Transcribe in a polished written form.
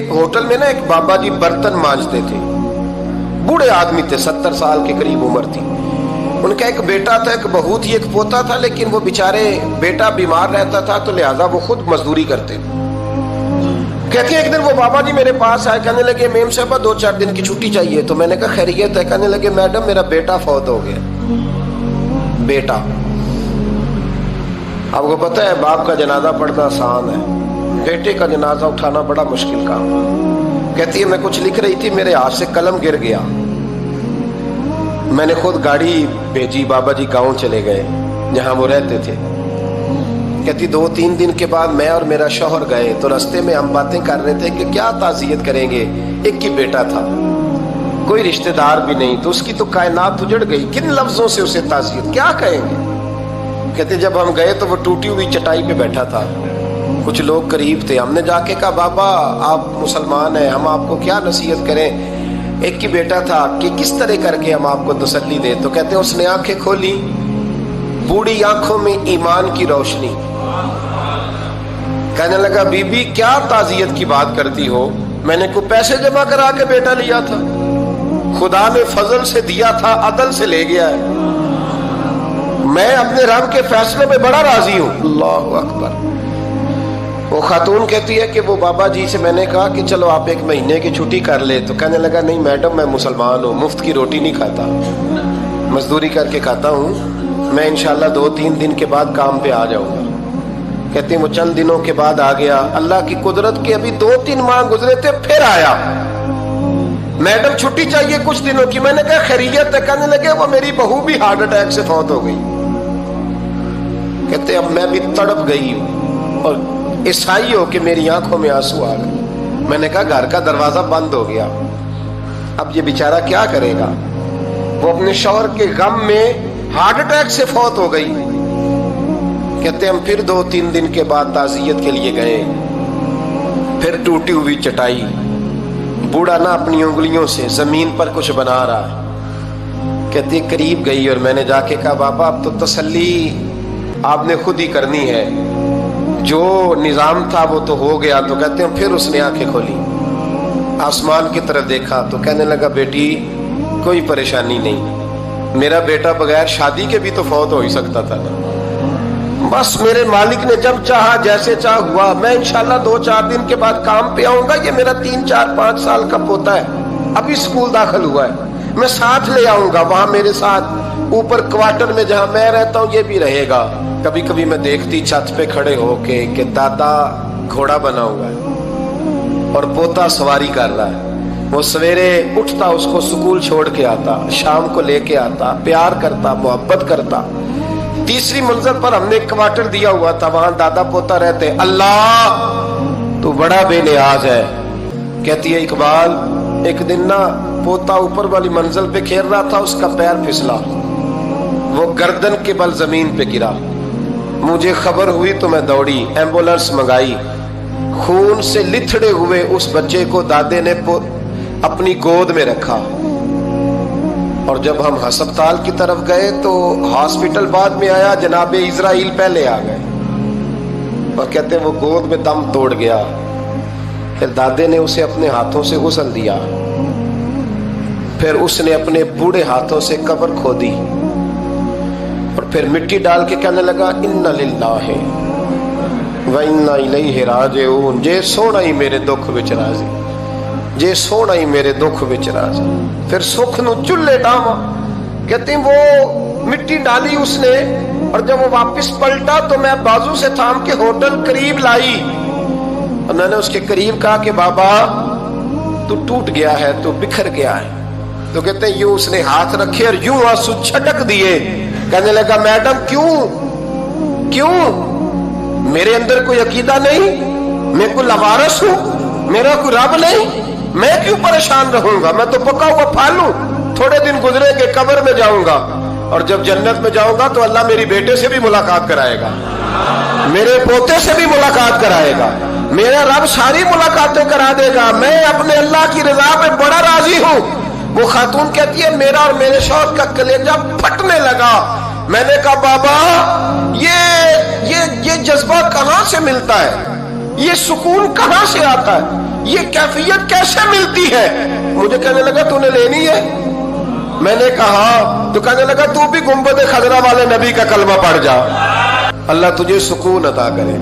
Hotel में ना एक बाबा जी बर्तन मांजते थे, बूढ़े आदमी थे, 70 साल के करीब उम्र थी। उनका एक बेटा था, एक बहू थी, एक पोता था, लेकिन वो बेचारे बेटा बीमार रहता था तो लिहाजा वो खुद मजदूरी करते थे। कहते हैं एक दिन वो बाबा जी मेरे पास आए, कहने लगे मेम साहब 2-4 दिन की छुट्टी चाहिए। तो मैंने कहा खैरियत है? कहने लगे मैडम मेरा बेटा फौत हो गया। बेटा, आपको पता है बाप का जनाजा पढ़ना आसान है, बेटे का जनाजा उठाना बड़ा मुश्किल काम। कहती है मैं कुछ लिख रही थी, मेरे हाथ से कलम गिर गया, मैंने खुद गाड़ी भेजी, बाबा जी गांव चले गए जहां वो रहते थे। कहती 2-3 दिन के बाद मैं और मेरा शौहर गए तो रास्ते में हम बातें कर रहे थे कि क्या ताज़ियत करेंगे, एक ही बेटा था, कोई रिश्तेदार भी नहीं, तो उसकी तो कायनात उजड़ गई, किन लफ्जों से उसे ताज़ियत क्या कहेंगे। कहते जब हम गए तो वो टूटी हुई चटाई पे बैठा था, कुछ लोग करीब थे, हमने जाके कहा बाबा आप मुसलमान हैं, हम आपको क्या नसीहत करें, एक ही बेटा था, कि किस तरह करके हम आपको तसल्ली दें। तो कहते उसने आंखें खोली, बूढ़ी आंखों में ईमान की रोशनी, कहने लगा बीबी क्या ताज़ियत की बात करती हो, मैंने को पैसे जमा करा के बेटा लिया था, खुदा ने फजल से दिया था, अदल से ले गया है, मैं अपने रब के फैसले में बड़ा राजी हूं। अल्लाहु अकबर। वो खातून कहती है कि वो बाबा जी से मैंने कहा कि चलो आप 1 महीने की छुट्टी कर ले, तो कहने लगा नहीं मैडम मैं मुसलमान हूँ, मुफ्त की रोटी नहीं खाता, मजदूरी करके खाता हूँ, मैं इंशाल्लाह 2-3 दिन के बाद काम पे आ जाऊंगा। कहते हैं वो चंद दिनों के बाद आ गया, अल्लाह की कुदरत के अभी 2-3 माह गुजरे थे, फिर आया, मैडम छुट्टी चाहिए कुछ दिनों की। मैंने कहा खैरियत है? कहने लगे वो मेरी बहू भी हार्ट अटैक से फौत हो गई। कहते अब मैं भी तड़प गई और ईसाई हो कि मेरी आंखों में आंसू आ गए। मैंने कहा घर का दरवाजा बंद हो गया, अब ये बेचारा क्या करेगा। वो अपने शौहर के गम में हार्ट अटैक से फौत हो गई। कहते हम फिर 2-3 दिन के बाद ताज़ियत के लिए गए, फिर टूटी हुई चटाई, बूढ़ा ना अपनी उंगलियों से जमीन पर कुछ बना रहा है। कहते करीब गई और मैंने जाके कहा बाबा अब तो तसल्ली आपने खुद ही करनी है, जो निजाम था वो तो हो गया। तो कहते हैं फिर उसने आंखें खोली, आसमान की तरफ देखा तो कहने लगा बेटी कोई परेशानी नहीं, मेरा बेटा बगैर शादी के भी तो फौत हो ही सकता था ना, बस मेरे मालिक ने जब चाहा जैसे चाह हुआ, मैं इंशाल्लाह 2-4 दिन के बाद काम पे आऊंगा। ये मेरा 3-4-5 साल का पोता है, अभी स्कूल दाखिल हुआ है, मैं साथ ले आऊंगा, वहां मेरे साथ ऊपर क्वार्टर में जहां मैं रहता हूँ ये भी रहेगा। कभी कभी मैं देखती छत पे खड़े होके कि दादा घोड़ा बना हुआ है और पोता सवारी कर रहा है, वो सवेरे उठता उसको स्कूल छोड़ के आता, शाम को लेके आता, प्यार करता, मोहब्बत करता। 3री मंजिल पर हमने क्वार्टर दिया हुआ था, वहां दादा पोता रहते। अल्लाह तू बड़ा बेनियाज है। कहती है इकबाल एक दिन ना पोता ऊपर वाली मंजिल पे खेल रहा था, उसका पैर फिसला, वो गर्दन के बल जमीन पे गिरा, मुझे खबर हुई तो मैं दौड़ी, एम्बुलेंस मंगाई, खून से लिथड़े हुए उस बच्चे को दादे ने अपनी गोद में रखा। और जब हम अस्पताल की तरफ गए तो हॉस्पिटल बाद में आया, जनाबे इजराइल पहले आ गए और कहते हैं वो गोद में दम तोड़ गया। फिर दादे ने उसे अपने हाथों से गुस्ल दिया, फिर उसने अपने बूढ़े हाथों से कब्र खोदी और फिर मिट्टी डाल के कहने लगा इन्ना लिल्लाहि व इन्ना इलैहि राजिऊन, जे सोना ही मेरे दुख विच राजी, जे सोना ही मेरे दुख विच राजी। फिर सुख नू चुल्ले डावा। कहते वो मिट्टी डाली उसने और जब वो वापस पलटा तो मैं बाजू से थाम के होटल करीब लाई और मैंने उसके करीब कहा कि बाबा तू टूट गया है, तू बिखर गया है। तो कहते यूं उसने हाथ रखे और यूं आंसू छटक दिए। कहने लगा मैडम क्यों क्यों, मेरे अंदर कोई अकीदा नहीं, मैं कोई लवारस हूं, मेरा कोई रब नहीं, मैं क्यों परेशान रहूंगा, मैं तो पका हुआ फालू, थोड़े दिन गुजरेंगे कब्र में जाऊंगा और जब जन्नत में जाऊंगा तो अल्लाह मेरी बेटे से भी मुलाकात कराएगा, मेरे पोते से भी मुलाकात कराएगा, मेरा रब सारी मुलाकातें करा देगा, मैं अपने अल्लाह की रजा पे बड़ा राजी हूं। वो खातून कहती है मेरा और मेरे शौहर का कलेजा फटने लगा। मैंने कहा बाबा ये जज्बा कहां से मिलता है, ये सुकून कहां से आता है, یہ کیفیت کیسے ملتی ہے؟ مجھے کہنے لگا تو نے لینی ہے؟ میں نے کہا تو کہنے لگا تو بھی گنبد خضرا والے نبی کا کلمہ پڑھ جا، اللہ تجھے سکون عطا کرے۔